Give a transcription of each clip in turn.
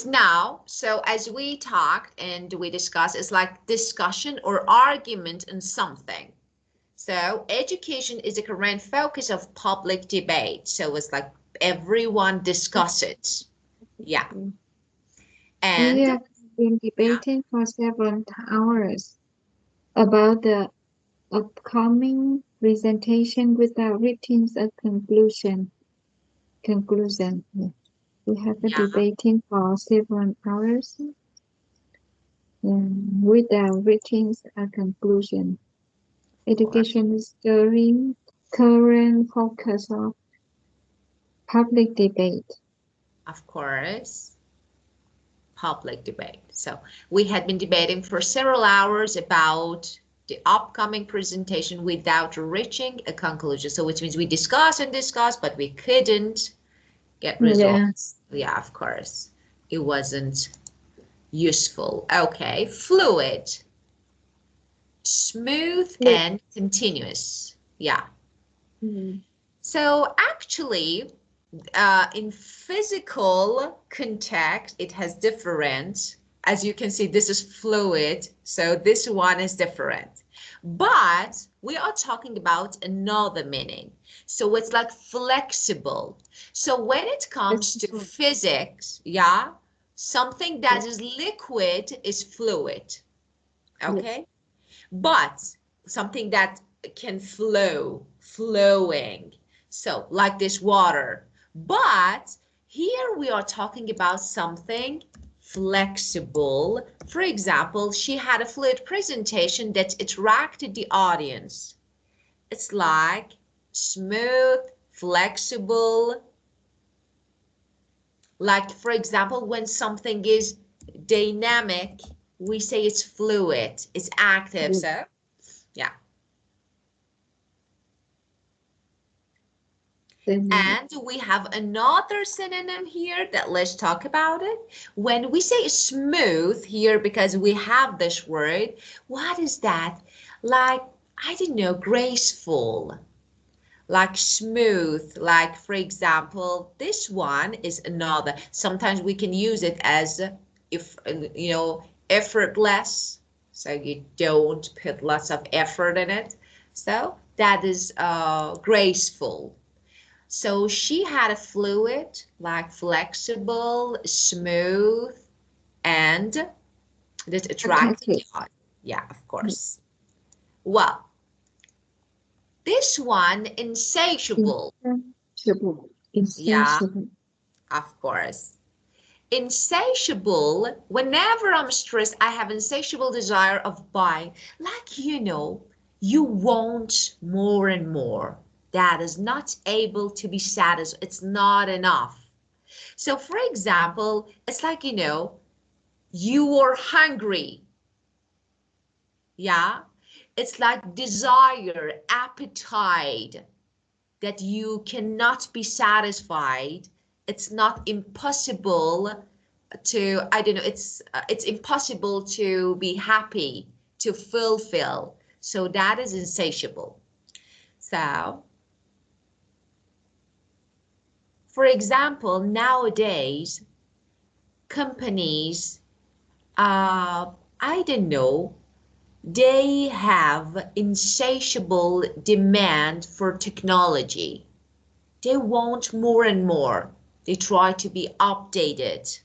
Now, so as we talked and we discussed, it's like discussion or argument on something. So education is a current focus of public debate. So it's like everyone discuss it. Yeah. And we have been debating for several hours about the upcoming presentation without reaching a conclusion. Yeah. We have been yeah, debating for several hours without reaching a conclusion. of course, Education is the current focus of public debate. of course, public debate. So we had been debating for several hours about the upcoming presentation without reaching a conclusion. So which means we discussed and discussed, but we couldn't get Yeah. results. Yeah, of course. It wasn't useful. Okay, fluid, smooth and continuous. Yeah. Mm. So actually, in physical context, it has different. As you can see, this is fluid, so this one is different. But we are talking about another meaning. So it's like flexible. So when it comes to physics, yeah, something that is liquid is fluid, okay? But something that can flow, flowing. So like this water. But here we are talking about something flexible. For example, she had a fluid presentation that attracted the audience. It's like smooth, flexible. Like, for example, when something is dynamic, we say it's fluid, it's active. So, yeah. And we have another synonym here that let's talk about it. When we say smooth here, because we have this word, what is that? Like, I don't know, graceful, like smooth, like for example, this one is another. Sometimes we can use it as if, you know, effortless. So you don't put lots of effort in it. So that is graceful. So she had a fluid, like flexible, smooth, and that attracted the eye. Yeah, of course. Well, this one, insatiable. Insatiable. Yeah, Insatiable. of course. Insatiable, whenever I'm stressed, I have insatiable desire of buying. Like, you know, you want more and more. That is not able to be satisfied. It's not enough. So for example, it's like, you know, you are hungry. Yeah. It's like desire, appetite that you cannot be satisfied. It's not impossible to, I don't know, it's impossible to be happy, to fulfill. So that is insatiable. So, for example, nowadays, companies, I don't know, they have insatiable demand for technology. They want more and more. They try to be updated.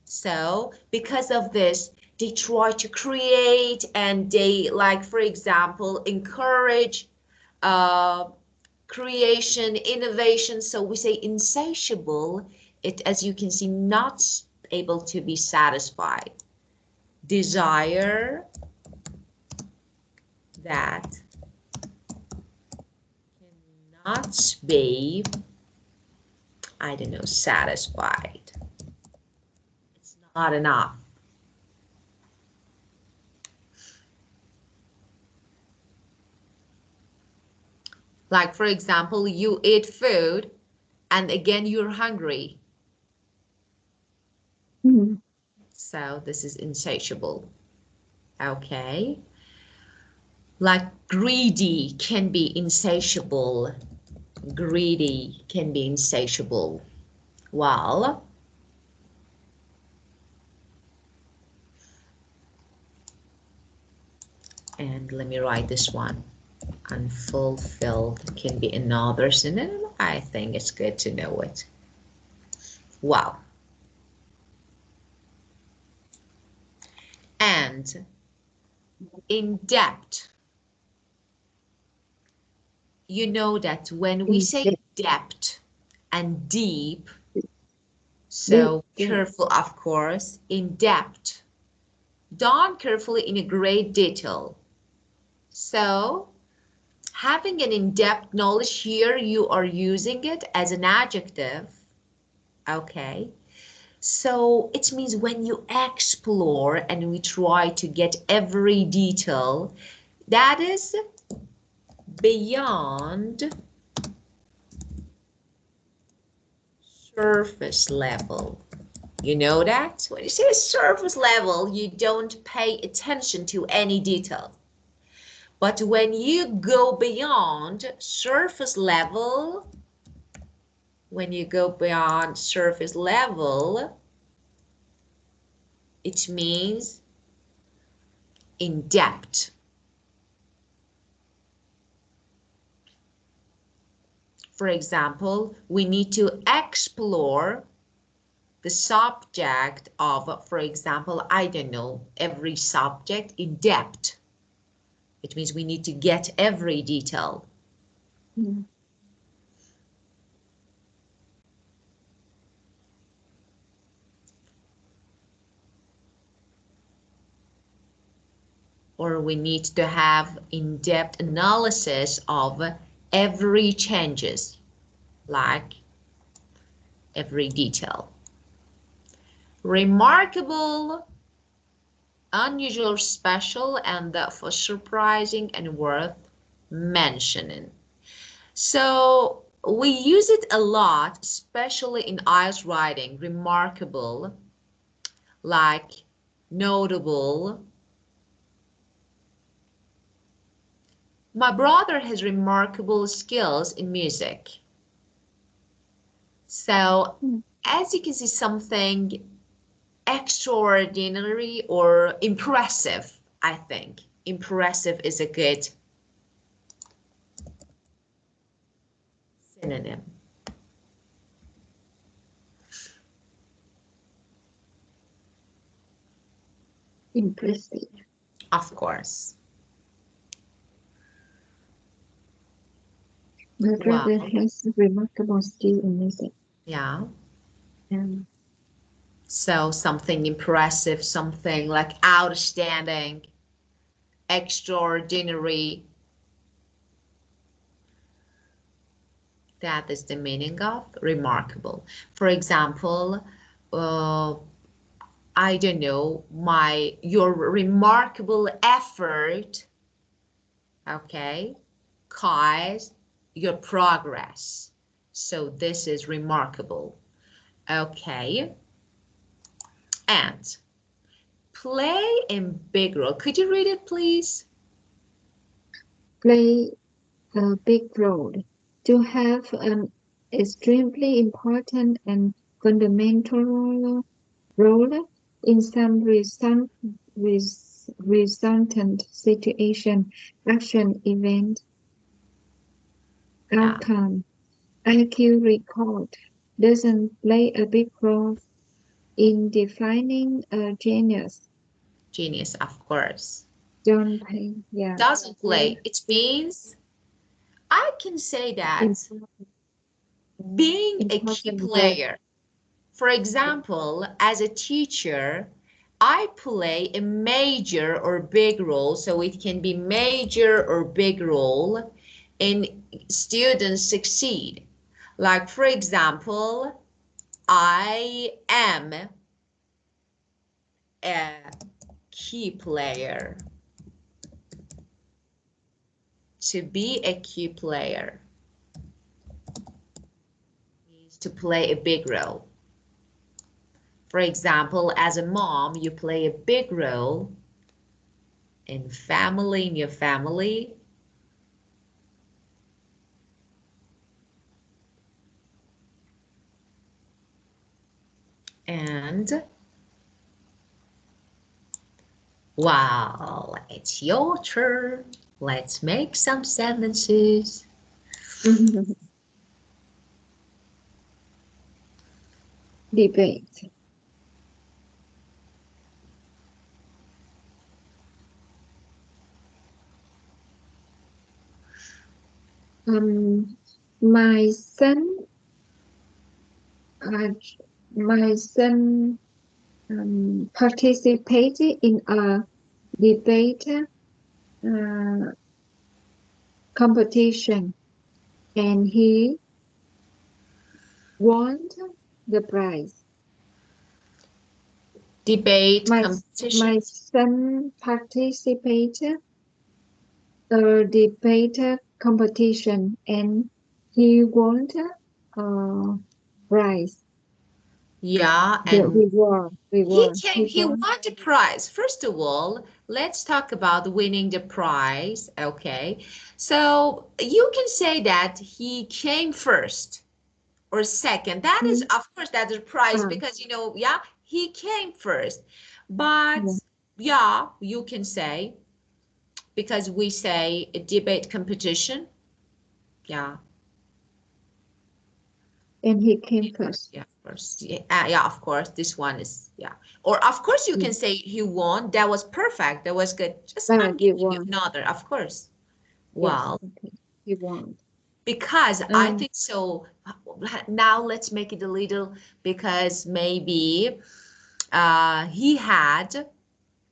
So because of this, they try to create and they, like, for example, encourage uh, creation, innovation. So we say insatiable. It, as you can see, not able to be satisfied. Desire that cannot be, I don't know, satisfied. It's not enough. Like, for example, you eat food and again you're hungry. Mm. So this is insatiable. Okay. Like greedy can be insatiable. Greedy can be insatiable. Well, And let me write this one. Unfulfilled can be another synonym. I think it's good to know it. Wow. And in depth, you know that when we say depth and deep, so careful, of course, in depth, done carefully in a great detail. So having an in-depth knowledge here, you are using it as an adjective. Okay. So it means when you explore and we try to get every detail, that is beyond surface level. You know that? When you say surface level, you don't pay attention to any detail. But when you go beyond surface level, it means in depth. For example, we need to explore the subject of, for example, I don't know, every subject in depth. It means we need to get every detail. Mm. Or we need to have in-depth analysis of every changes, like every detail. Remarkable, unusual, special, and therefore surprising and worth mentioning. So we use it a lot, especially in IELTS writing. Remarkable, like notable. My brother has remarkable skills in music. So as you can see, something extraordinary or impressive, I think. Impressive is a good synonym. Impressive. Of course. My brother Wow. has remarkable skill in music. Yeah. Um, So something impressive, something like outstanding, extraordinary. That is the meaning of remarkable. For example, I don't know, your remarkable effort, okay, caused your progress. So this is remarkable. Okay. And play a big role. Could you read it, please? play a big role. To have an extremely important and fundamental role in some resultant situation, action, event, Yeah, outcome. IQ record doesn't play a big role in defining a genius. genius, of course. Don't play, yeah, Doesn't play play. It means I can say that important, being a key important role. player. For example, as a teacher, I play a major or big role, so it can be major or big role in students succeed. Like, for example, I am a key player. To be a key player means to play a big role. For example, as a mom, you play a big role in your family. And Well, it's your turn. Let's make some sentences. Debate. My son, uh, my son participated in a debate competition, and he won the prize. Debate My competition. son participated a debate competition, and he won a prize. Yeah, The and reward. he won the prize. First of all, let's talk about winning the prize. Okay. So you can say that he came first or second. That is, Mm, of course, that's a prize ah, because, yeah, he came first. But yeah. yeah, you can say, because we say a debate competition. Yeah. And he came first. Yeah, of course. Yeah, yeah, of course. This one is, yeah. Or of course you Yeah. can say he won. That was perfect. That was good. Just Ah, I'm he giving you won. another, of course. Yes. Well, Okay. He won. because I Um. think so. Now let's make it a little, because maybe he had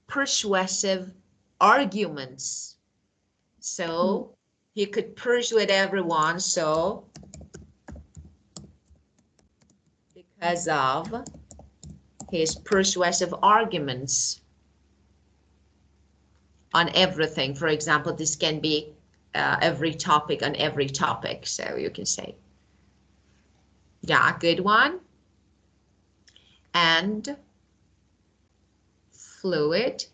persuasive arguments. Mm, So he could persuade everyone. So because of his persuasive arguments on everything. For example, this can be every topic on every topic. So you can say, yeah, good one. And fluid.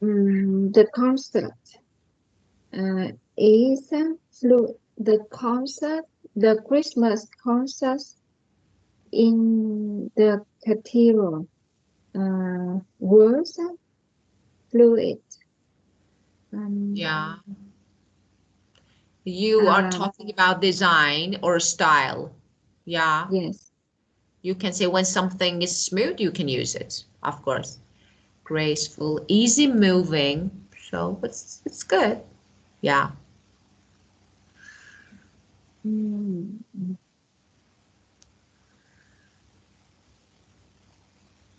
the concept is the concert, the Christmas concert in the cathedral was fluid. Um, Yeah. You are uh, talking about design or style. Yeah. yes. You can say when something is smooth, you can use it, of course. Graceful, easy moving. So it's good. Yeah. Mm.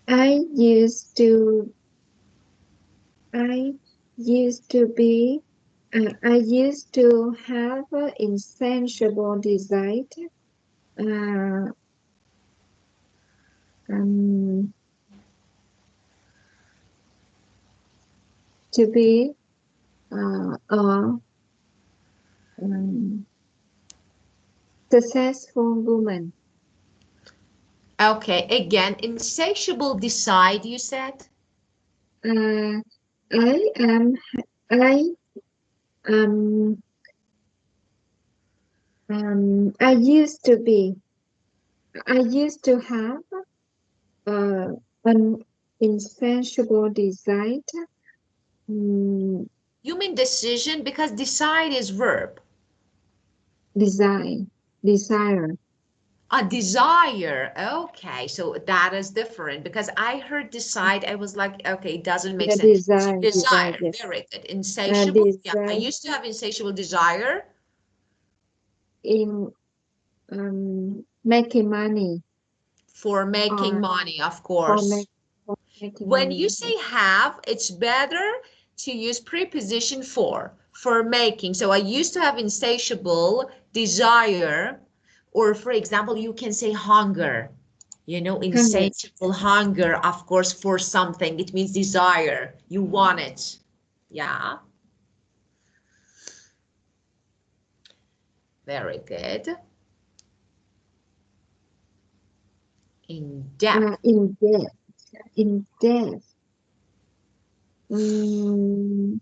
I used to I used to be I used to have an insatiable desire uh, um, to be a um, successful woman. Okay. Again, insatiable decide, you said? Uh, I am I um, I used to be I used to have an insatiable desire. Um, You mean decision? Because decide is verb. design desire. A desire. Okay, so that is different because I heard decide. I was like, okay, it doesn't make Yeah, sense. So desire, desire, yes. very good. Insatiable. Yeah, I Desire used to have insatiable desire in making money for making or money, of for, course. for making When you money. say have, it's better to use preposition for making. So I used to have insatiable desire, or for example, you can say hunger. Hunger. Insatiable hunger, of course, for something. It means desire. You want it. Yeah, very good. In depth. In depth. Mm,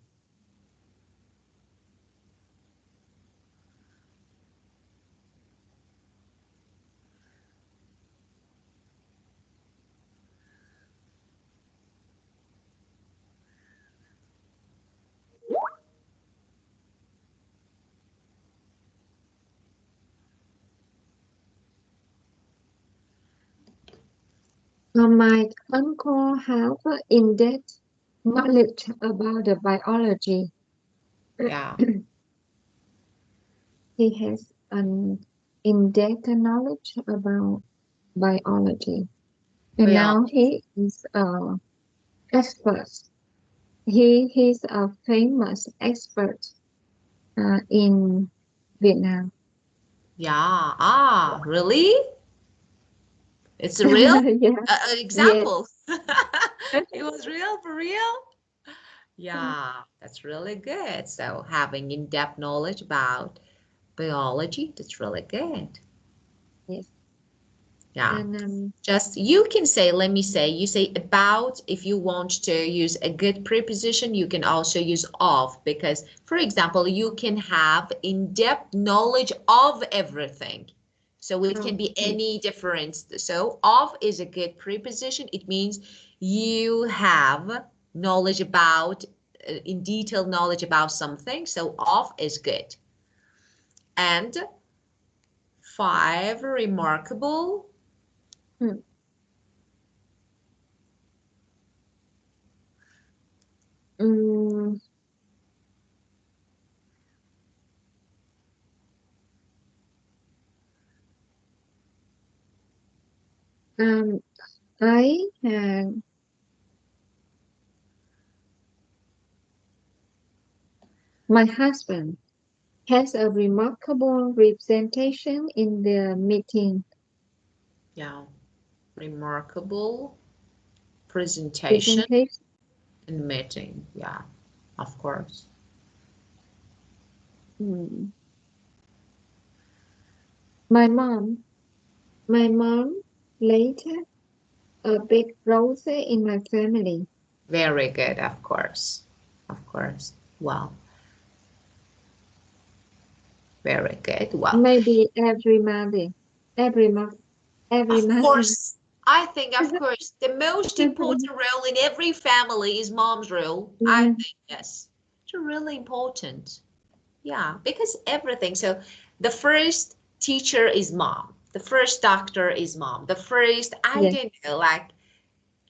My uncle have in-depth knowledge about the biology. Yeah. He has an in-depth knowledge about biology, and Yeah. now he is a expert. He's a famous expert in Vietnam. Yeah. Ah, really? It's a real Yeah. Yes. example. It was real for real? Yeah, that's really good. So having in-depth knowledge about biology, that's really good. Yes. Yeah. And Just you can say, let me say, you say about if you want to use a good preposition, you can also use of because, for example, you can have in-depth knowledge of everything. So it can be yes. any difference. So of is a good preposition. It means you have knowledge about, in detail knowledge about something. So of is good. And five, remarkable. Hmm. Mm, um, I had my husband has a remarkable representation in the meeting. Yeah. Remarkable presentation Presentation. and meeting. Yeah, of course. Mm. My mom, my mom later a big role in my family. Very good, of course. Of course. Well, very good. Well, Maybe every mother, every mother, every of mother. course, I think, of course, the most important role in every family is mom's role. I Yeah, think, yes. It's really important. Yeah, because everything. So the first teacher is mom. The first doctor is mom. The first, I yeah. don't know, like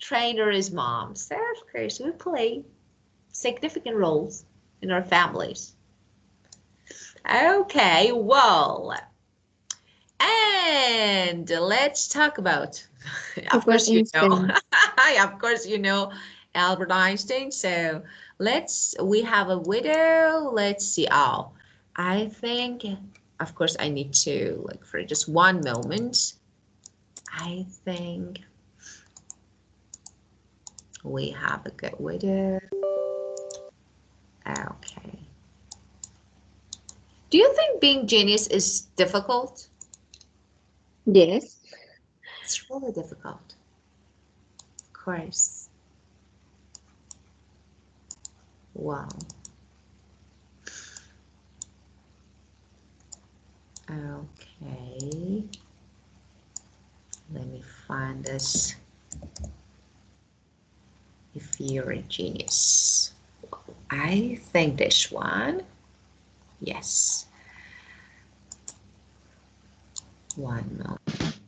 trainer is mom. So of course we play significant roles in our families. Okay, well, and let's talk about, of Albert course, Einstein. of course, Albert Einstein. So we have a widow. Let's see. Oh, I think, of course, I need to, like, for just one moment, I think we have a good widow. Okay. Do you think being genius is difficult? Yes. It's really difficult, of course. Wow. Okay. Let me find this. If you're a genius. I think this one. Yes. One moment.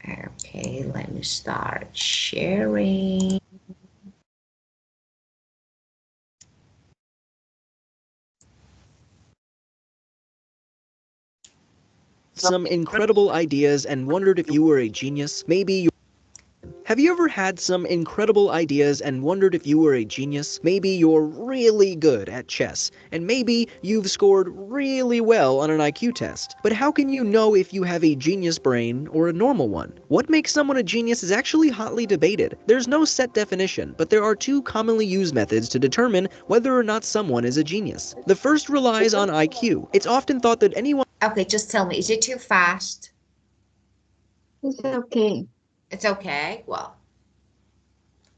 Okay, let me start sharing. Some incredible ideas and wondered if you were a genius? Have you ever had some incredible ideas and wondered if you were a genius? Maybe you're really good at chess, and maybe you've scored really well on an IQ test. But how can you know if you have a genius brain or a normal one? What makes someone a genius is actually hotly debated. There's no set definition, but there are two commonly used methods to determine whether or not someone is a genius. The first relies on IQ. It's often thought that anyone Okay, just tell me, is it too fast? It's okay. It's okay. Well,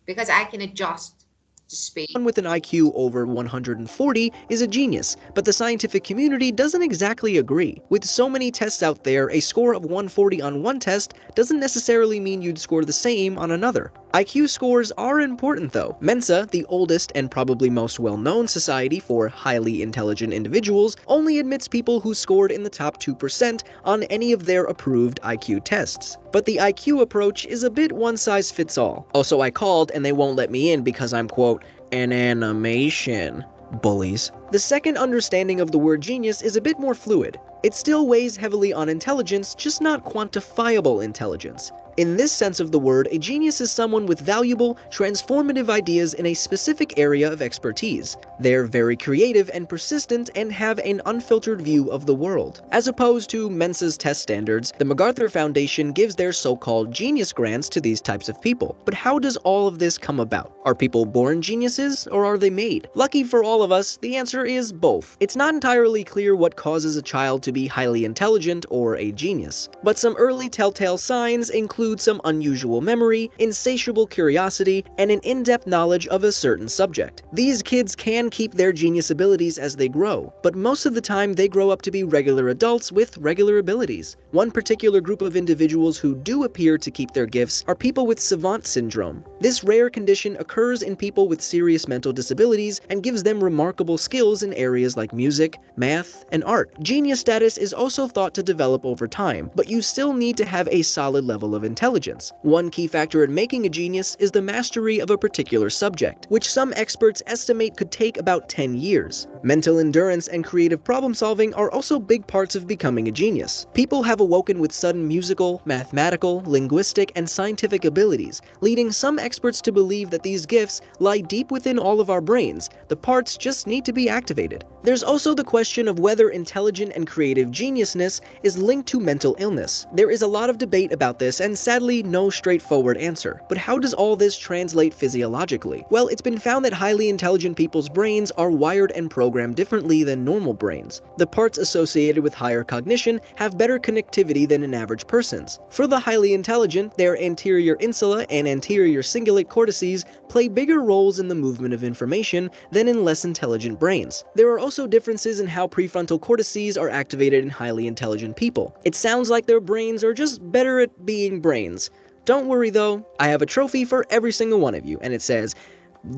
because I can adjust the speed. with an IQ over 140 is a genius, but the scientific community doesn't exactly agree. With so many tests out there, a score of 140 on one test doesn't necessarily mean you'd score the same on another. IQ scores are important though. Mensa, the oldest and probably most well-known society for highly intelligent individuals, only admits people who scored in the top 2% on any of their approved IQ tests. But the IQ approach is a bit one-size-fits-all. Also, I called and they won't let me in because I'm, quote, an animation. Bullies. The second understanding of the word genius is a bit more fluid. It still weighs heavily on intelligence, just not quantifiable intelligence. In this sense of the word, a genius is someone with valuable, transformative ideas in a specific area of expertise. They're very creative and persistent and have an unfiltered view of the world. As opposed to Mensa's test standards, the MacArthur Foundation gives their so-called genius grants to these types of people. But how does all of this come about? Are people born geniuses, or are they made? Lucky for all of us, the answer is both. It's not entirely clear what causes a child to be highly intelligent or a genius, but some early telltale signs include some unusual memory, insatiable curiosity, and an in-depth knowledge of a certain subject. These kids can keep their genius abilities as they grow, but most of the time they grow up to be regular adults with regular abilities. One particular group of individuals who do appear to keep their gifts are people with savant syndrome. This rare condition occurs in people with serious mental disabilities and gives them remarkable skills in areas like music, math, and art. Genius status is also thought to develop over time, but you still need to have a solid level of intelligence. One key factor in making a genius is the mastery of a particular subject, which some experts estimate could take about 10 years. Mental endurance and creative problem solving are also big parts of becoming a genius. People have awoken with sudden musical, mathematical, linguistic, and scientific abilities, leading some experts to believe that these gifts lie deep within all of our brains. The parts just need to be activated. There's also the question of whether intelligent and creative geniusness is linked to mental illness. There is a lot of debate about this, and sadly no straightforward answer. But how does all this translate physiologically? Well, it's been found that highly intelligent people's brains are wired and programmed differently than normal brains. The parts associated with higher cognition have better connectivity than an average person's. For the highly intelligent, their anterior insula and anterior cingulate cortices play bigger roles in the movement of information than in less intelligent brains. There are also differences in how prefrontal cortices are activated in highly intelligent people. It sounds like their brains are just better at being brains. Don't worry though, I have a trophy for every single one of you, and it says,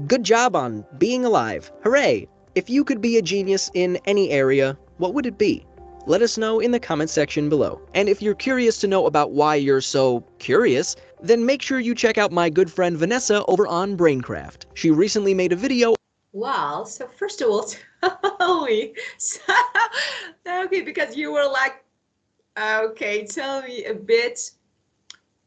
"Good job on being alive. Hooray!" If you could be a genius in any area, what would it be? Let us know in the comment section below. And if you're curious to know about why you're so curious, then make sure you check out my good friend Vanessa over on Braincraft. She recently made a video. Well, so first of all, tell me, okay, because you were like, okay, tell me a bit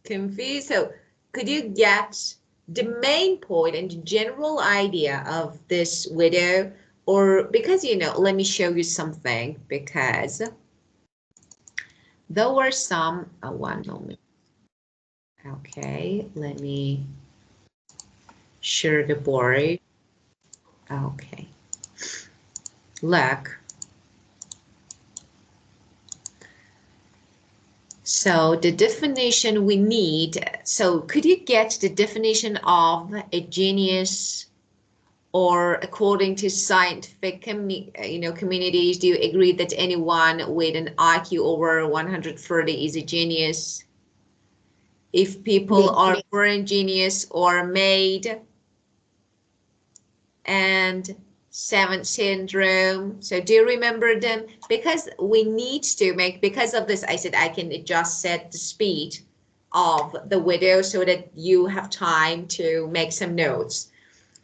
confused. So could you get the main point and the general idea of this video? Or because, let me show you something, because there were some, one moment. Okay, let me share the board. Okay, look. So the definition we need, so could you get the definition of a genius? Or according to scientific communities, do you agree that anyone with an IQ over 130 is a genius? If people are born genius or made, and savant syndrome, so do you remember them? Because we need to make, because of this, I said I can just set the speed of the video so that you have time to make some notes.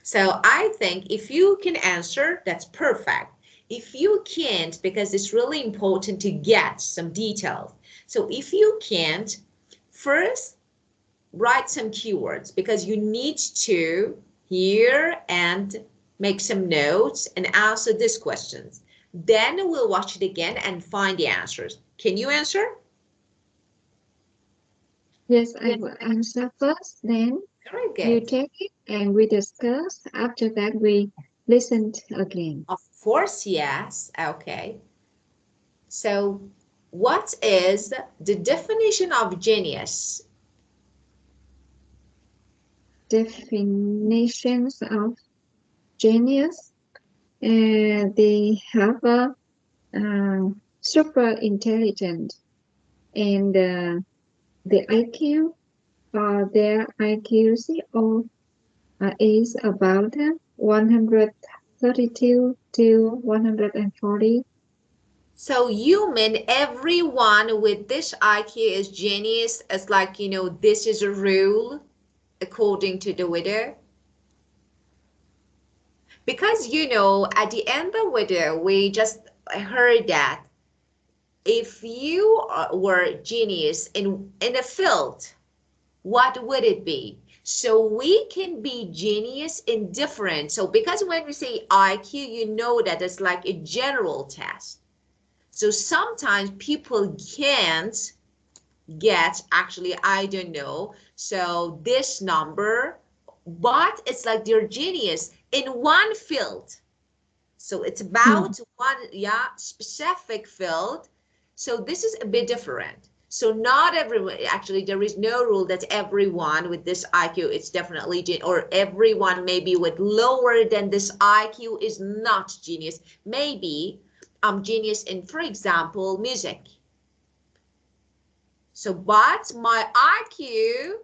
So I think if you can answer, that's perfect. If you can't, because it's really important to get some details. So if you can't, first write some keywords, because you need to hear and make some notes and answer these questions. Then we'll watch it again and find the answers. Can you answer? Yes, I will answer first, then you take it and we discuss. After that, we listen again. Of course, yes. Okay. So what is the definition of genius? Definitions of genius. They have a super intelligent, and the IQ their accuracy is about 132 to 140. So you mean everyone with this IQ is genius? It's like, this is a rule according to the video. Because, at the end of the video, we just heard that if you were genius in a field, what would it be? So we can be genius in different. So because when we say IQ, you know that it's like a general test. So sometimes people can't get, actually, I don't know, so this number, but it's like they're genius in one field. So it's about one, specific field. So this is a bit different. So not everyone, actually, there is no rule that everyone with this IQ is definitely genius, or everyone maybe with lower than this IQ is not genius. Maybe I'm genius in, for example, music. So, but my IQ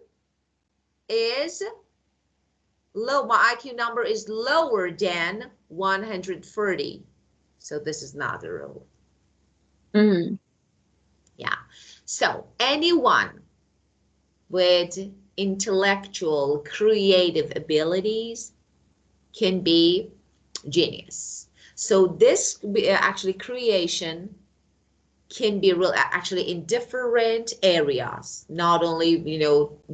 is low. My IQ number is lower than 130. So this is not a rule. Yeah. So anyone with intellectual, creative abilities can be genius. So this actually creation can be real, actually in different areas, not only,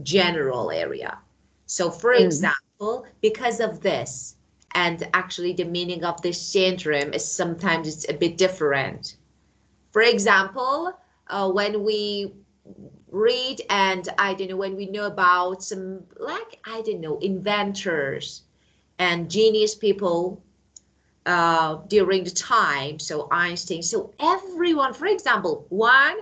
general area. So for example, because of this, and actually the meaning of this syndrome is sometimes it's a bit different. For example, when we read and when we know about some, like, inventors and genius people during the time, so Einstein, so everyone, for example, one,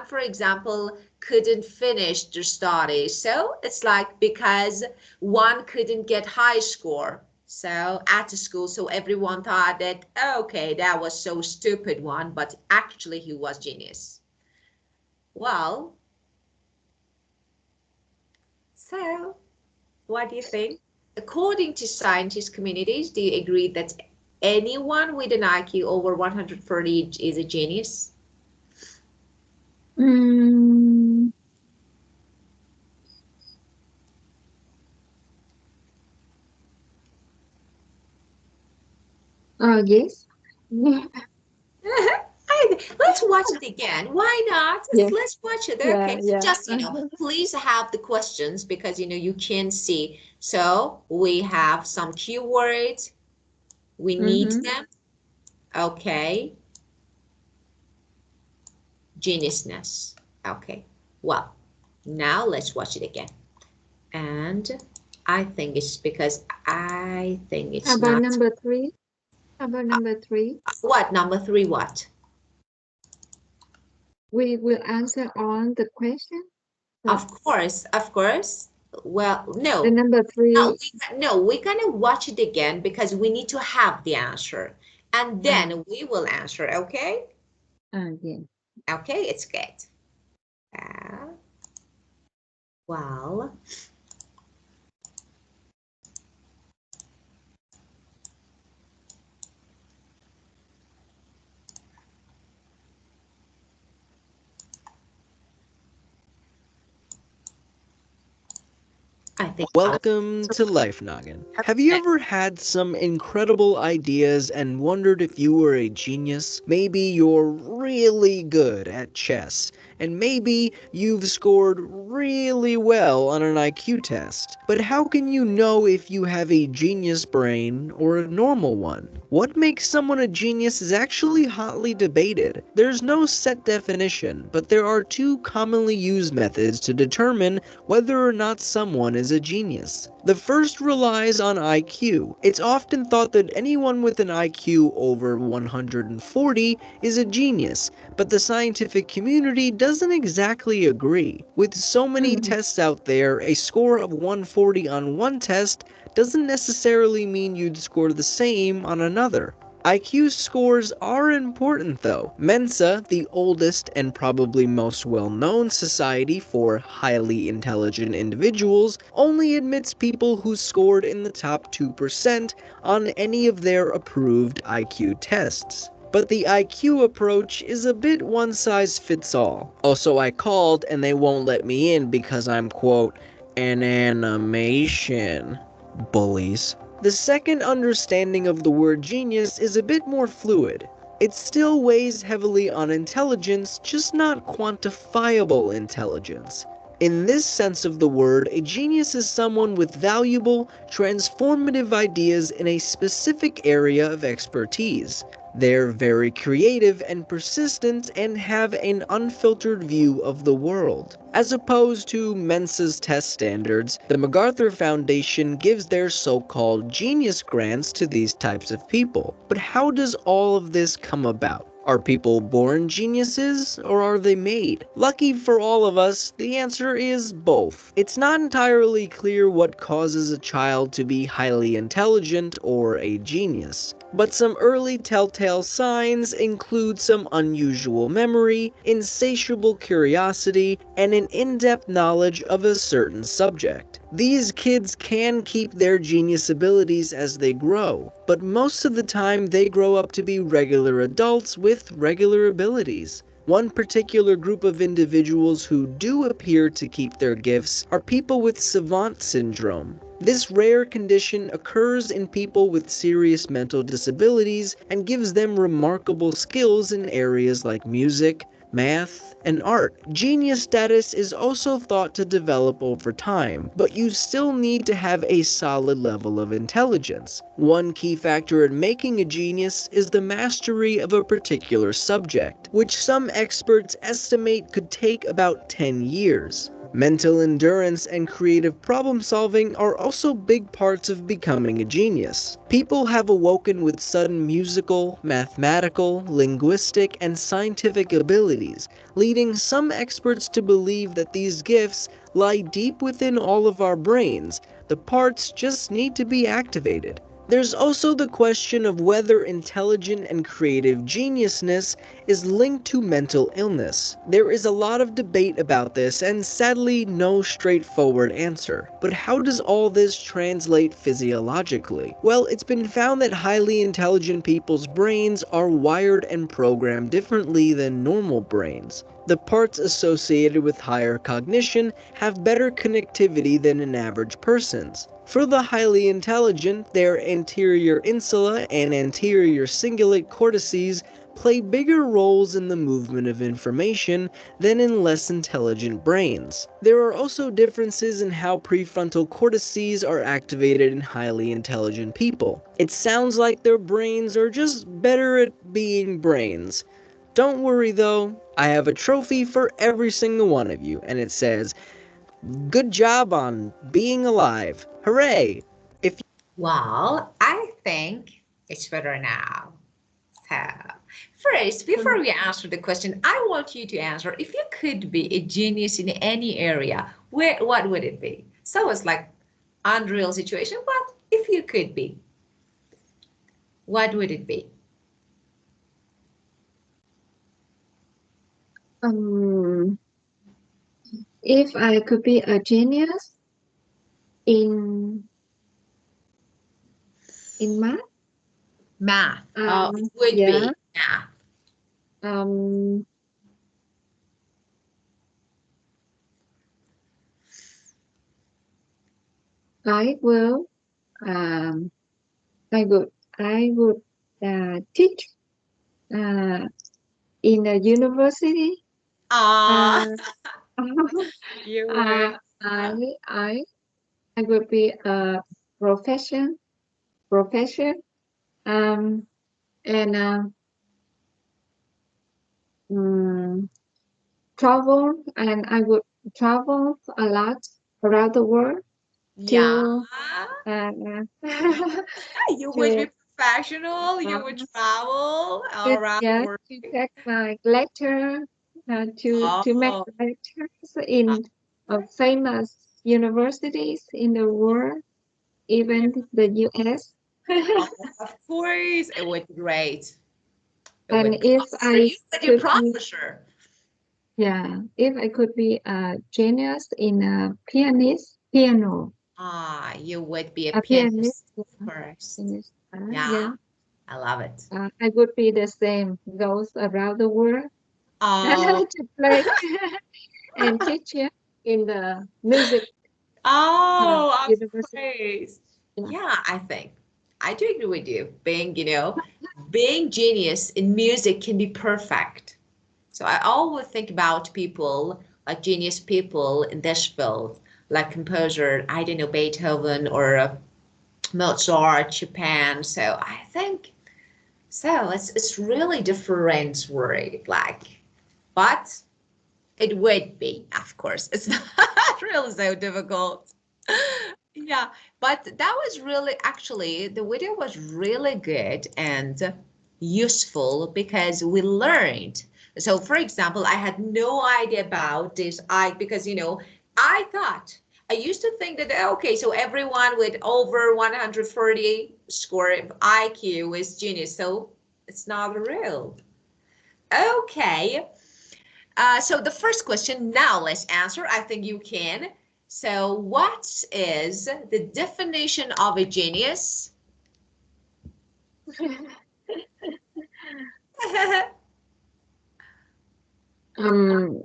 for example, couldn't finish their studies. So it's like because one couldn't get high score, so at the school, so everyone thought that, okay, that was so stupid one, but actually he was genius. Well, so what do you think? According to scientist communities, do you agree that anyone with an IQ over 130 is a genius? Yes. Let's watch it again. Why not? Yeah. Let's watch it. Okay. Yeah. Just, please have the questions because, you can see. So we have some keywords. We need them. Okay. Geniusness. Okay. Well, now let's watch it again. And I think it's because I think it's How about not. number 3? How about number 3? What? Number 3, what? We will answer on the question. Of course, of course. Well, no. The number 3. No, we're gonna watch it again because we need to have the answer. And then we will answer, okay? Yeah. Okay, it's good. Well, I think. Welcome to Life Noggin. Have you ever had some incredible ideas and wondered if you were a genius? Maybe you're really good at chess, and maybe you've scored really well on an IQ test. But how can you know if you have a genius brain or a normal one? What makes someone a genius is actually hotly debated. There's no set definition, but there are two commonly used methods to determine whether or not someone is a genius. The first relies on IQ. It's often thought that anyone with an IQ over 140 is a genius, but the scientific community doesn't exactly agree. With so many tests out there, a score of 140 on one test doesn't necessarily mean you'd score the same on another. IQ scores are important though. Mensa, the oldest and probably most well-known society for highly intelligent individuals, only admits people who scored in the top 2% on any of their approved IQ tests. But the IQ approach is a bit one-size-fits-all. Also, I called and they won't let me in because I'm, quote, an animation. Bullies. The second understanding of the word genius is a bit more fluid. It still weighs heavily on intelligence, just not quantifiable intelligence. In this sense of the word, a genius is someone with valuable, transformative ideas in a specific area of expertise. They're very creative and persistent and have an unfiltered view of the world. As opposed to Mensa's test standards, the MacArthur Foundation gives their so-called genius grants to these types of people. But how does all of this come about? Are people born geniuses, or are they made? Lucky for all of us, the answer is both. It's not entirely clear what causes a child to be highly intelligent or a genius. But some early telltale signs include some unusual memory, insatiable curiosity, and an in-depth knowledge of a certain subject. These kids can keep their genius abilities as they grow, but most of the time they grow up to be regular adults with regular abilities. One particular group of individuals who do appear to keep their gifts are people with savant syndrome. This rare condition occurs in people with serious mental disabilities and gives them remarkable skills in areas like music, math, and art. Genius status is also thought to develop over time, but you still need to have a solid level of intelligence. One key factor in making a genius is the mastery of a particular subject, which some experts estimate could take about 10 years. Mental endurance and creative problem solving are also big parts of becoming a genius. People have awoken with sudden musical, mathematical, linguistic, and scientific abilities, leading some experts to believe that these gifts lie deep within all of our brains. The parts just need to be activated. There's also the question of whether intelligent and creative geniusness is linked to mental illness. There is a lot of debate about this and sadly no straightforward answer. But how does all this translate physiologically? Well, it's been found that highly intelligent people's brains are wired and programmed differently than normal brains. The parts associated with higher cognition have better connectivity than an average person's. For the highly intelligent, their anterior insula and anterior cingulate cortices play bigger roles in the movement of information than in less intelligent brains. There are also differences in how prefrontal cortices are activated in highly intelligent people. It sounds like their brains are just better at being brains. Don't worry though, I have a trophy for every single one of you, and it says, "Good job on being alive. Hooray!" If Well, I think it's better now. So, first, before we answer the question, I want you to answer if you could be a genius in any area, what would it be? So it's like unreal situation, but if you could be, what would it be? If I could be a genius in math, Math. It would yeah, be math. um, I will, um, I would teach in a university. Ah, you would. uh, I I would be a professor, um, and mm, travel, and I would travel a lot around the world Yeah. to uh, You would to be professional. You would travel all around the yeah, world. to take my lecture, to make Oh, lectures in famous universities in the world, you even the US. Oh, of course, it would be great. It And would be if awesome for I you and your could be, professor. yeah, if I could be a genius in a piano, Ah, you would be a a pianist, pianist, of course. pianist, Yeah, yeah, I love it. I would be the same, goes around the world Oh, to play and teach you in the music oh, of university. course. Yeah. Yeah, I do agree with you. Being genius in music can be perfect. So I always think about people like genius people in this field, like composer, I don't know, Beethoven or Mozart, Chopin. So I think so. It's really different word, like, but it would be, of course. It's not really so difficult. Yeah, but that was really actually the video was really good and useful because we learned. So, for example, I had no idea about this. Because I thought I used to think that okay, so everyone with over 140 score of IQ is genius. So it's not real. Okay. So the first question, now let's answer. I think you can. So what is the definition of a genius? Um,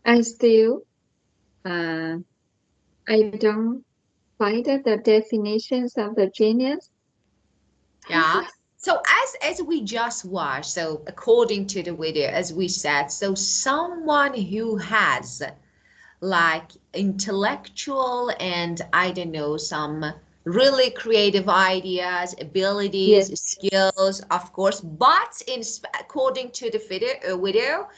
I still, uh, I don't find the definitions of the genius. Yeah. So as we just watched, so according to the video, as we said, so someone who has like intellectual and I don't know, some really creative ideas, abilities, Yes, skills, of course, but according to the video,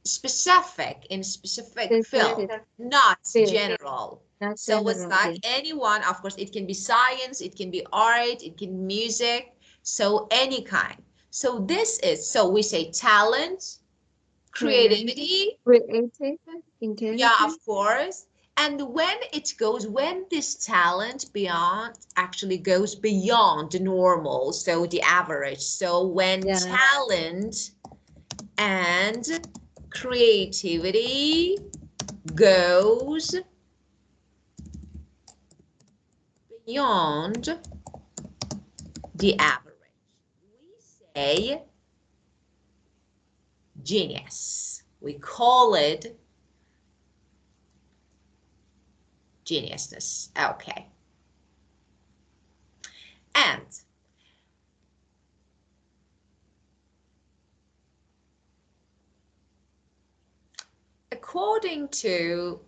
specific in specific field, specific not field, general. not So it's general. like Yes, anyone, of course, it can be science, it can be art, it can be music, so any kind. So so we say talent, talent, creativity, creative, yeah, intelligent. of course. And when this talent beyond actually goes beyond the normal, so the average. So when Yeah, talent and creativity goes beyond the average, we say genius. We call it geniusness. Okay. And according to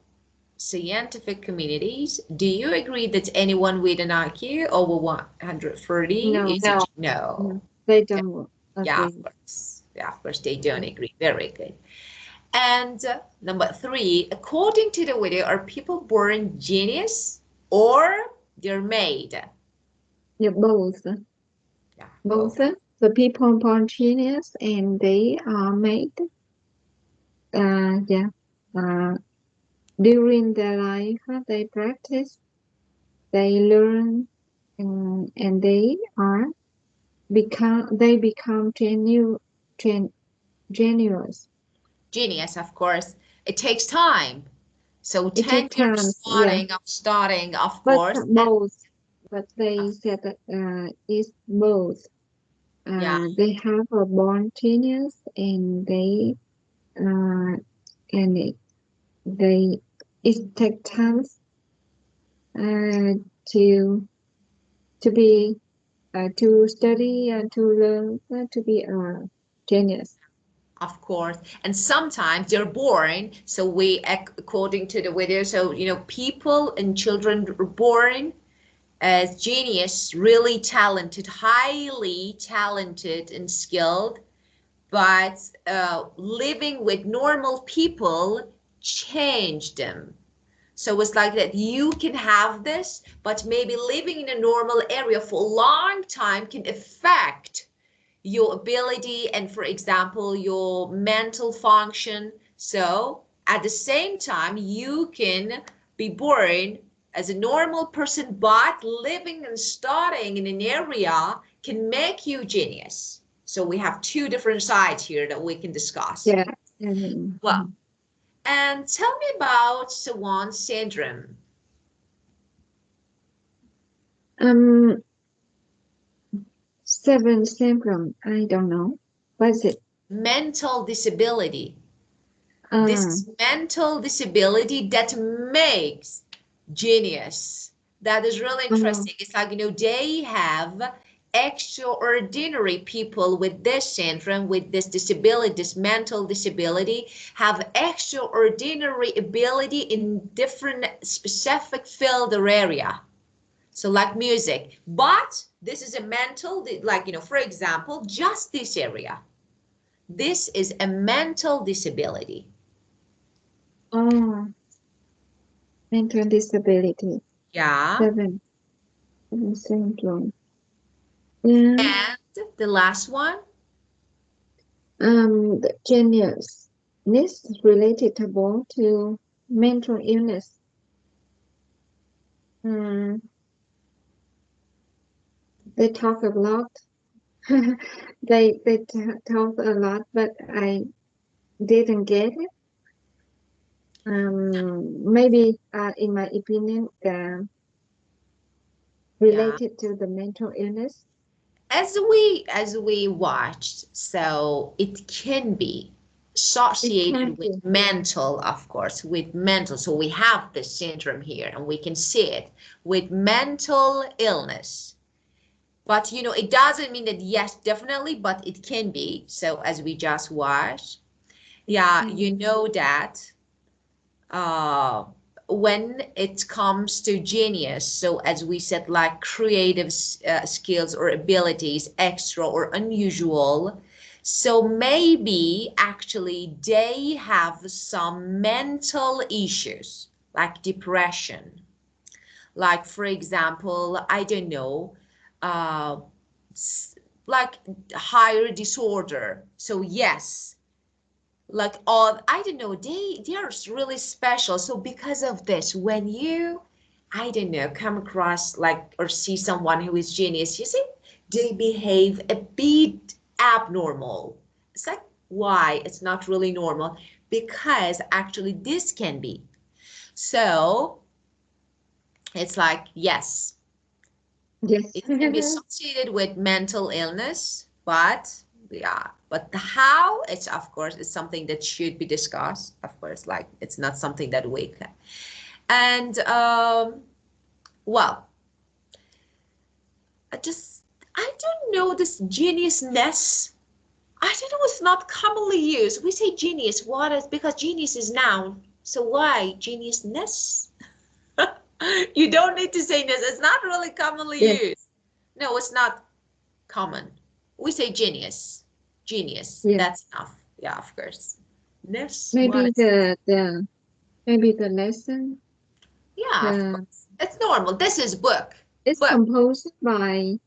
scientific communities, do you agree that anyone with an IQ over 130 no, is no, no? they don't Yeah, of agree. course. Yeah, of course, they don't agree. Very good. And number three, according to the video, are people born genius or they're made? Yeah, both, Yeah, both. both. The people born genius and they are made. Yeah. Uh, during their life, they practice, they learn, and they become genius. Genius, of course. It takes time. So It 10 takes years time, yeah, starting, of but course. And both. But they said that it's both. yeah, They have a born genius, and uh, and they it takes time uh, to be to study and to learn to be a genius. of course. And sometimes they're born. So according to the video, so, people and children are born as genius, really talented, highly talented and skilled, but living with normal people changed them. So it's like that you can have this, but maybe living in a normal area for a long time can affect your ability and, for example, your mental function. So at the same time, you can be born as a normal person, but living and studying in an area can make you genius. So we have two different sides here that we can discuss. Yeah. Well, and tell me about Swan syndrome. Seven syndrome. I don't know. What is it? Mental disability. This mental disability that makes genius. That is really interesting. It's like, you know, they have extraordinary people with this syndrome, with this disability, this mental disability, have extraordinary ability in different specific field or area. So like music, but this is a mental, like, you know, for example, just this area. This is a mental disability. Mental disability. Yeah. Seven syndrome. Yeah. And the last one? The genius. This is relatable to mental illness. They talk a lot. they talk a lot, but I didn't get it. Maybe, in my opinion, related to the mental illness. As we watched, so it can be associated with mental, of course, with mental. So we have the syndrome here and we can see it with mental illness. But, you know, it doesn't mean that, yes, definitely, but it can be. So as we just watched, yeah, you know that when it comes to genius, so as we said, like creative skills or abilities, extra or unusual, so maybe actually they have some mental issues like depression, like for example, I don't know, like higher disorder. So yes, like all, I don't know, they are really special. So because of this, when you, I don't know, come across like or see someone who is genius, you see they behave a bit abnormal. It's like, why? It's not really normal, because actually this can be. So it's like, yes, it can be associated with mental illness, but yeah, but the how, it's of course it's something that should be discussed, of course, like it's not something that we can. And well, I don't know, this geniusness, I don't know, it's not commonly used. We say genius, what is, because genius is noun, so why geniusness? You don't need to say this, it's not really commonly used. No, it's not common. We say genius. Genius. That's enough. Yeah, of course. Ness. Maybe maybe the lesson. Yeah, of course. It's normal. This is book. It's composed by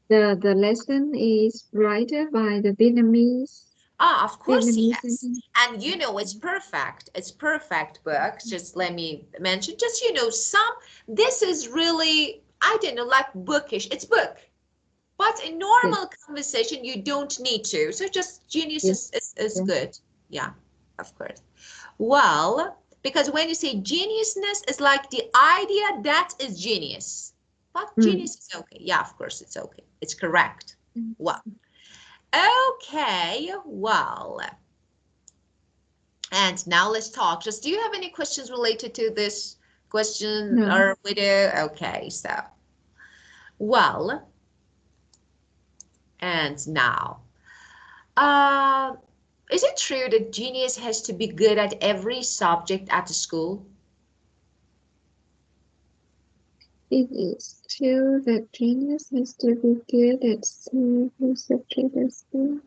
the lesson is written by the Vietnamese. Ah, of course, Vietnamese, yes. And you know, it's perfect. It's perfect book. Just let me mention, just, you know, some, this is really, I don't know, like bookish. It's book. But in normal conversation, you don't need to. So just genius is good. Yeah, of course. Well, because when you say geniusness, it's like the idea that is genius. But genius is okay. Yeah, of course, it's okay. It's correct. Well, okay, well. And now let's talk. Just, do you have any questions related to this question? No. Or we do? Okay, so, well. And now, is it true that genius has to be good at every subject at the school? It is true that genius has to be good at every subject at school.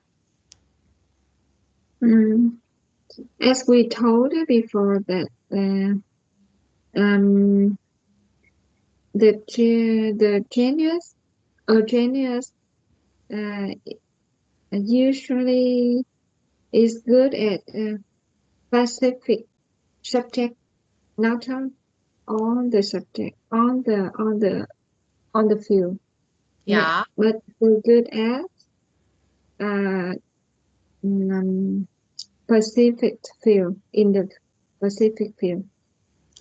As we told before that the genius or genius usually is good at specific subject, not all. on the subject, on the field. Yeah. But we're good at uh, um, Pacific field, in the Pacific field.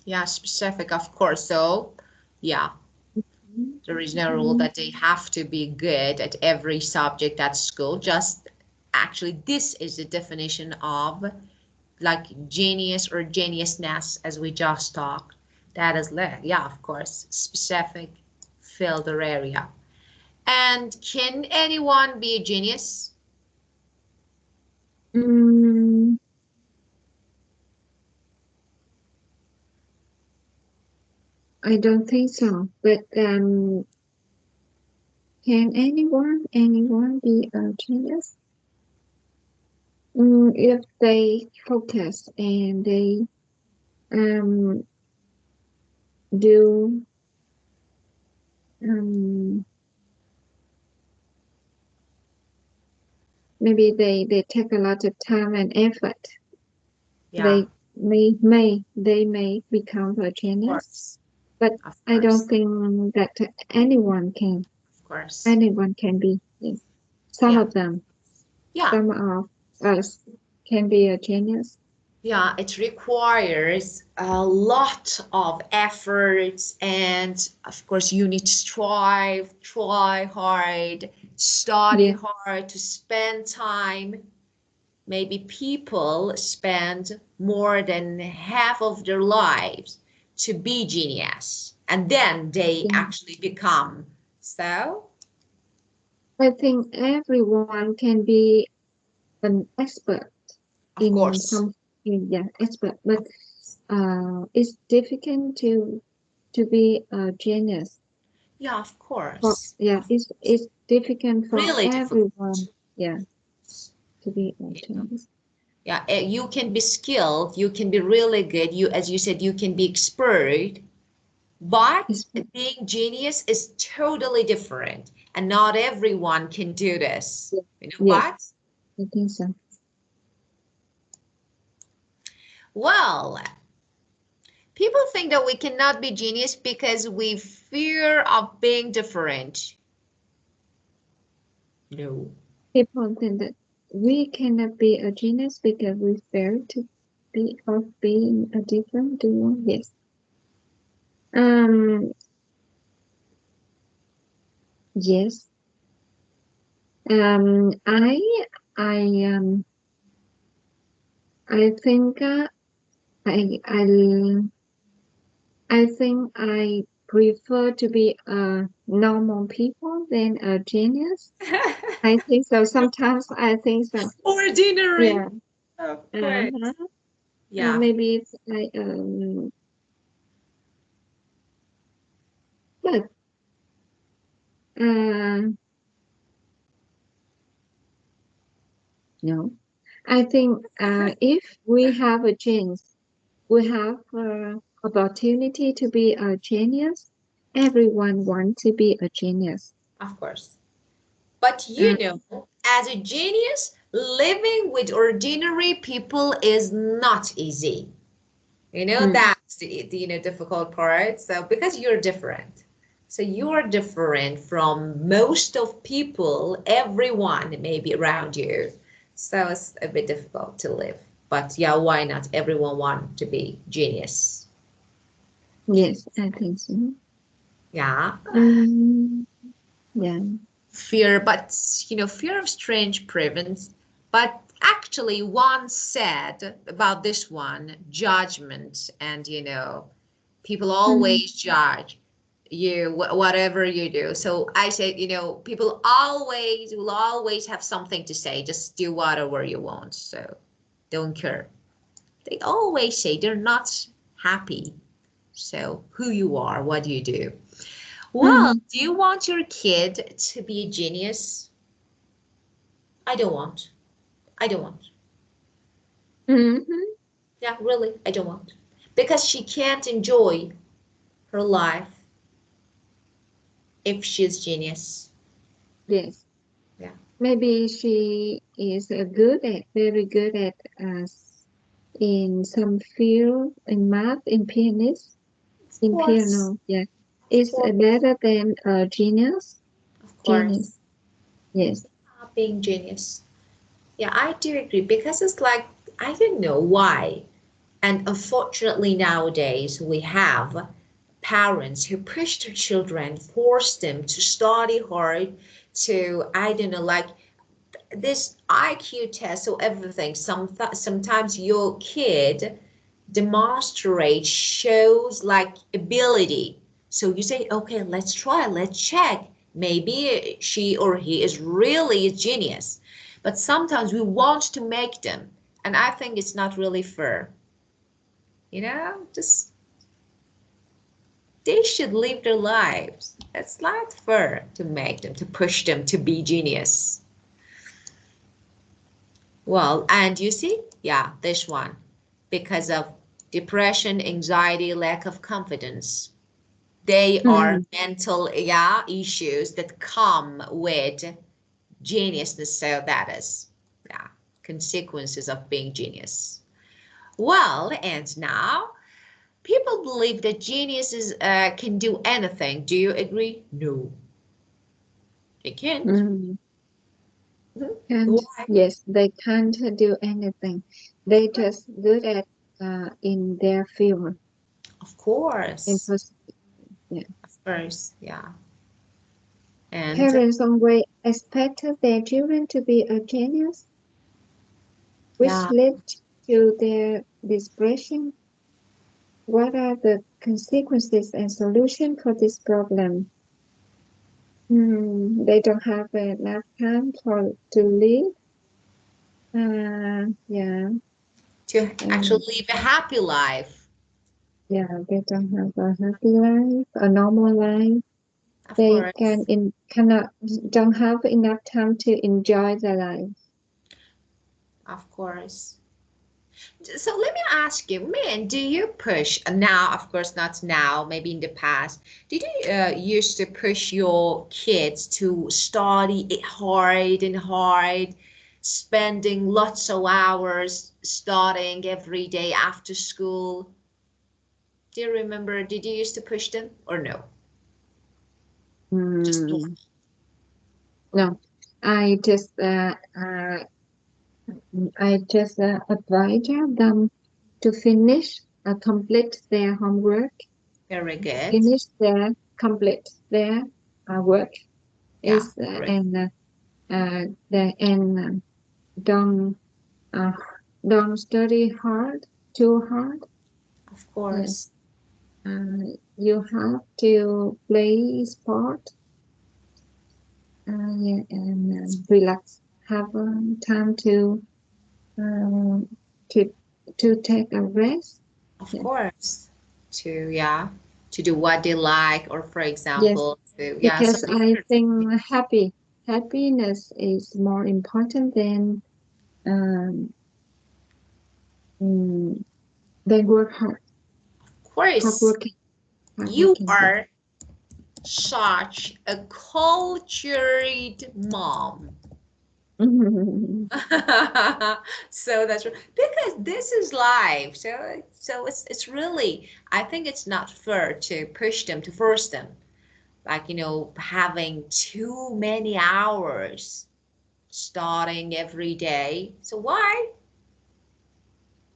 Yeah, specific, of course. So, yeah, there is no rule Mhm. that they have to be good at every subject at school. Just actually, this is the definition of like genius or geniusness, as we just talked. That is, yeah, of course, specific field or area. And can anyone be a genius? Mm, I don't think so. But can anyone be a genius? If they focus and they um, do um, maybe they take a lot of time and effort, Yeah, they may become a of genius. course, But of I course, don't think that anyone can. of course. Anyone can be. Yes. Some Yeah, of them, yeah. some of us can be a genius. Yeah, it requires a lot of efforts, and of course, you need to strive, try hard, study Yeah. hard, to spend time. Maybe people spend more than half of their lives to be genius, and then they Yeah. actually become. So, I think everyone can be an expert of in course, some, yeah, expert, but it's difficult to be a genius. yeah, of For, course, yeah, it's difficult for really difficult. everyone. Yeah, to be a genius. Yeah, you can be skilled, you can be really good. You, as you said, you can be expert, but It's, being genius is totally different, and not everyone can do this. yeah, You know yes, what? I think so. Well, people think that we cannot be genius because we fear of being different. No. People think that we cannot be a genius because we fail to be of being a different doer. Yes. Um. Yes. Um. I. I. I think. I. I. I think I prefer to be a normal people than a genius. I think so. Sometimes I think so. Ordinary. Yeah. Of course. Uh-huh. Yeah. Maybe it's like but uh no. I think if we have a chance, we have opportunity to be a genius. Everyone wants to be a genius. Of course. But Uh, you know, as a genius, living with ordinary people is not easy. You know, mm, that's the difficult part. So because you're different. So you're different from most of people, everyone maybe around you. So it's a bit difficult to live. But yeah, why not? Everyone want to be genius. yes, I think so. Yeah. Um, yeah. Fear, but fear of strange prevents. But actually, one said about this one, judgment, and people Mm, always judge you, whatever you do. So I say, people always will always have something to say. Just do whatever you want. So don't care. They always say they're not happy. So who you are, what do you do? Well, mm, do you want your kid to be a genius? I don't want. I don't want. mhm. Yeah, really, I don't want. Because she can't enjoy her life if she's genius. Yes. Yeah. Maybe she is very good at in some field in math, in pianist. In course, piano, yeah. of It's course, better than a genius. of Genius, course. yes. Being genius. Yeah, I do agree because it's like, I don't know why. And unfortunately, nowadays, we have parents who push their children, force them to study hard, to, I don't know, like this IQ test or everything. Sometimes your kid demonstrates, shows like ability. So you say, okay, let's try, let's check. Maybe she or he is really a genius. But sometimes we want to make them. And I think it's not really fair. Just they should live their lives. It's not fair to make them, to push them to be genius. Well, and you see, yeah, this one, because of depression, anxiety, lack of confidence. They are Mhm. mental, yeah, issues that come with geniusness. So that is, yeah, consequences of being genius. Well, and now people believe that geniuses can do anything. Do you agree? No, they can't. Mhm. Mhm. And Why? yes, they can't do anything. They just good at in their field. Of In course, pers- yeah. of course, yeah. And Parents always expect their children to be a genius, which yeah, led to their depression. What are the consequences and solution for this problem? They don't have enough time to live. Yeah, to actually and live a happy life. yeah, they don't have a happy life, a normal life. Of They course, cannot don't have enough time to enjoy their life. of course. So let me ask you, man, do you push now? Of course, not now, maybe in the past. Did you used to push your kids to study it hard and hard, spending lots of hours studying every day after school? Do you remember? Did you used to push them or no? Just Mm, no, I just advise them to complete their homework, very good. complete their work Yeah, is great. and don't uh, don't study too hard. Of Yes, course. you have to play sport yeah, and relax. Have time um, to to take a rest. Of Yeah. course. Yeah, to do what they like, or for Yes, example, to, yeah, some because I different think activities. happiness is more important um, mm, than Of course, hard you working. Yeah. are such a cultured mom. So that's right. Because this is life. So it's really, I think it's not fair to push them, to force them, like, having too many hours starting every day. So why?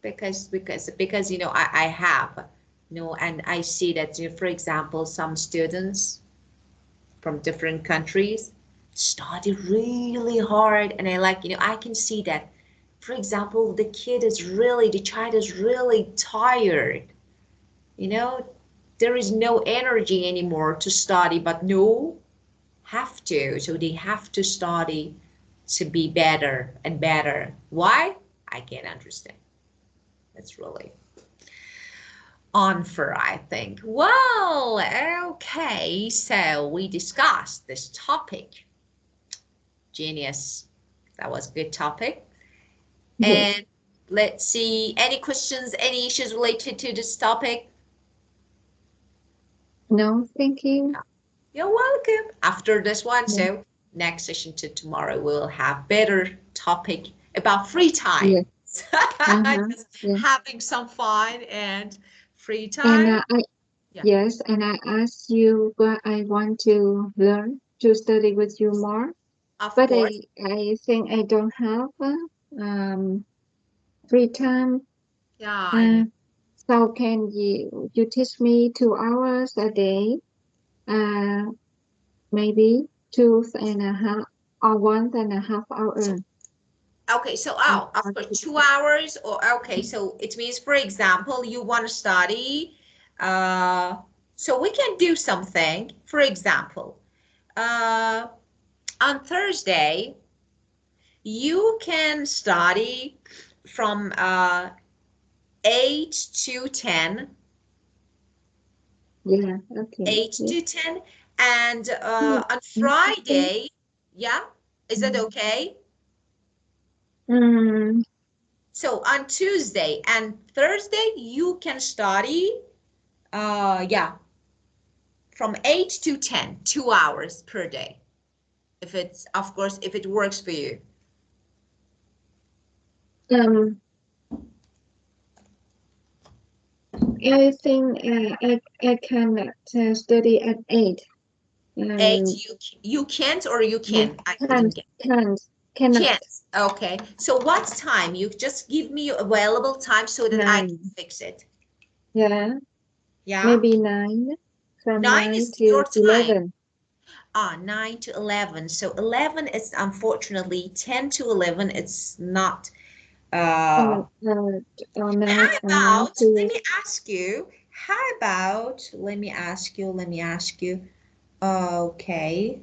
Because I have, and I see that, for example, some students from different countries study really hard, and I can see that, for example, the child is really tired, you know there is no energy anymore to study, but no, have to, so they have to study to be better and better. Why? I can't understand. It's really unfair, I think. Well, okay, so we discussed this topic. Genius. That was a good topic. Yes. And let's see, any questions, any issues related to this topic? No, thank you. You're welcome. After this one, Yeah. so next session to tomorrow, we'll have better topic about free time. Yes. Uh-huh. Just Yeah. having some fun and free And time. Yes, and I asked you what I want to learn to study with you more, Of but course. I think I don't have free time. Yeah, I know. Uh, so can you teach me 2 hours a day? Uh, maybe 2.5 or 1.5 hours. Okay, so oh, of course, 2 hours or okay, so it means, for example, you want to study, so we can do something. For example, on Thursday, you can study from 8 to 10, Yeah, okay. 8 Yes. to 10, and Yeah. on Okay. Friday, yeah, is that okay? Mm, So on Tuesday and Thursday, you can study, yeah, from 8 to 10, 2 hours per day. If it's, of course, if it works for you. um, I think I cannot study at 8. 8, Um, you can't or you yes, can? I couldn't get. cannot. Can't. Okay. So what time? You just give me your available time so that I can 9. fix it. Yeah, Yeah? maybe 9. From 9 9 is your to time. 11. 9 to 11. So 11 is unfortunately 10 to 11. It's not. Uh, Or, or, or 9 how or 9 about, let to me ask you, how about, let me ask you. Okay.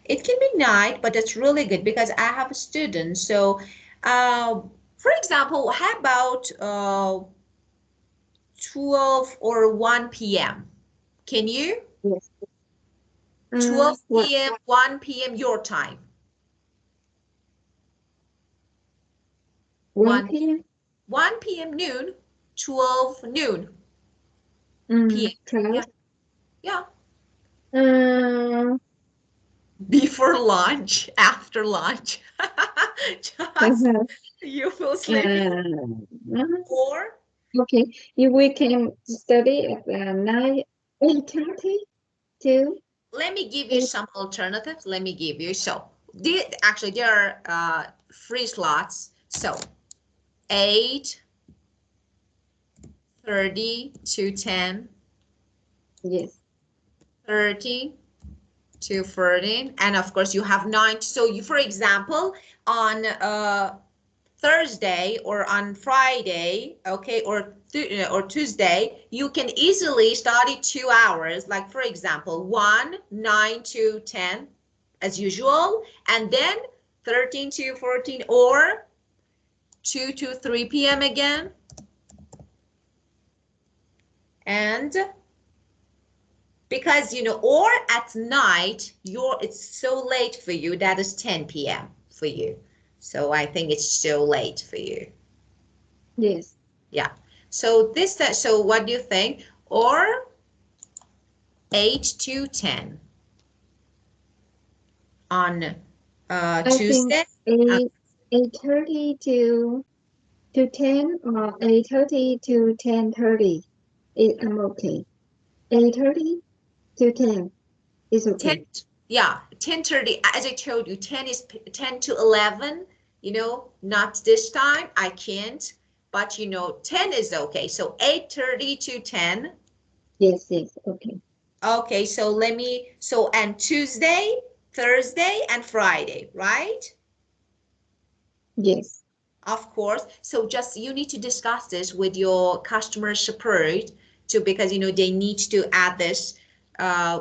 It can be night, but it's really good because I have a student. So, for example, how about 12 or 1 p.m.? Can you? yes. 12 What p.m., 1 p.m. your time. 1 1 p.m. 1 p.m. noon, 12 noon p.m. 12. Yeah, yeah. Uh, Before lunch, after lunch. Just you feel sleepy uh, or okay. We can study at 9, 8:30 to let me give you 8. some alternatives. Let me give you. So, actually, there are free slots. So, 8:30 to 10, Yes. 30 to 13, and of course, you have 9. So, you, for example, on Thursday or on Friday, okay, or Tuesday, you can easily study 2 hours. Like for example, 9 to 10 as usual, and then 13 to 14 or 2 to 3 p.m. again. And because or at night, it's so late for you, that is 10 p.m. for you. So I think it's so late for you. Yes. Yeah. So so what do you think? Or 8 to 10 on I think Tuesday? Uh, 8:30 to 10 or 8:30 to 10:30. I'm okay. 8:30 to 10 is 10, okay. yeah, 10:30. As I told you, 10 is 10 to 11. Not this time. I can't. But 10 is okay. So 8:30 to 10. Yes, yes, okay. Okay, so and Tuesday, Thursday, and Friday, right? Yes, Of course. So just you need to discuss this with your customer support too, because they need to add this.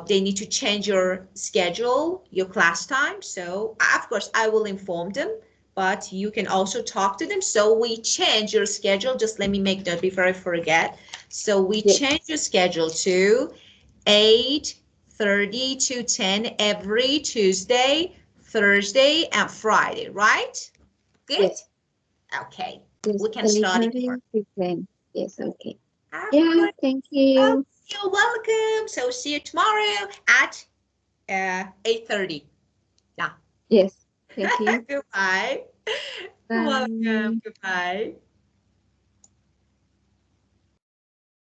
They need to change your schedule, your class time. So of course I will inform them, but you can also talk to them. So we change your schedule. Just let me make note before I forget. So we yes, change your schedule to 8:30 to 10 every Tuesday, Thursday, and Friday, right? Good. yes, Okay, yes. we can study more. 8:30 to 10. Yes, okay. Of Yeah, course. thank Oh, you. you're welcome. So see you tomorrow at 8:30. Yeah. Yes, thank you. Goodbye. Welcome. Bye. Goodbye.